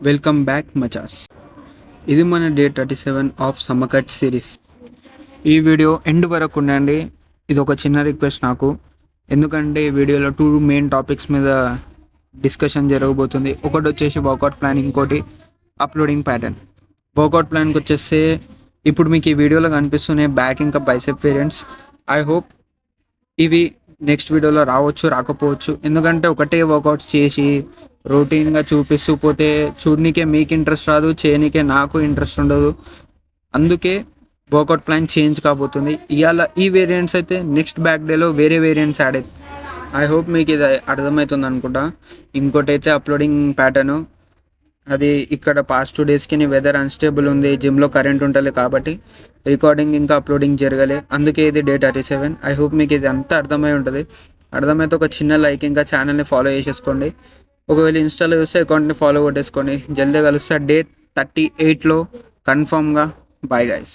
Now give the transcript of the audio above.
Welcome back మచాస్. ఇది మన day 37 of సమకట్ series. ఈ వీడియో ఎండ్ వరకు ఉండండి. ఇది ఒక చిన్న రిక్వెస్ట్ నాకు, ఎందుకంటే ఈ వీడియోలో 2 మెయిన్ టాపిక్స్ మీద డిస్కషన్ జరగబోతుంది. ఒకటి వచ్చేసి వర్కౌట్ ప్లాన్, ఇంకోటి అప్లోడింగ్ ప్యాటర్న్. వర్కౌట్ ప్లాన్కి వచ్చేస్తే ఇప్పుడు మీకు ఈ వీడియోలో కనిపిస్తున్నాయి బ్యాక్ ఇంకా బైసెప్ వేరియంట్స్. ఐ హోప్ ఇవి నెక్స్ట్ వీడియోలో రావచ్చు, రాకపోవచ్చు. ఎందుకంటే ఒకటే వర్కౌట్స్ చేసి రొటీన్గా చూపిస్తూ పోతే చూడనీకే మీకు ఇంట్రెస్ట్ రాదు, చేయనీకే నాకు ఇంట్రెస్ట్ ఉండదు. అందుకే వర్కౌట్ ప్లాన్ చేంజ్ కాబోతుంది. ఇవాళ ఈ వేరియంట్స్ అయితే నెక్స్ట్ బ్యాక్ డేలో వేరే వేరియంట్స్ యాడ్ అవుతాయి. ఐ హోప్ మీకు ఇది అర్థమవుతుంది అనుకుంటా. ఇంకోటి అయితే అప్లోడింగ్ ప్యాటర్ను, అది ఇక్కడ పాస్ట్ 2 డేస్కి వెదర్ అన్స్టేబుల్ ఉంది, జిమ్లో కరెంట్ ఉండలే కాబట్టి రికార్డింగ్ ఇంకా అప్లోడింగ్ జరగలే. అందుకే ఇది డే 37. ఐ హోప్ మీకు ఇది అంతా అర్థమై ఉంటుంది. అర్థమైతే ఒక చిన్న లైక్, ఇంకా ఛానల్ని ఫాలో చేసేసుకోండి. ఒకవేళ ఇన్స్టాలో చూస్తే అకౌంట్ని ఫాలో కొట్టేసుకోండి. జల్దీ కలుస్తా డే 38లో కన్ఫామ్గా. Bye guys.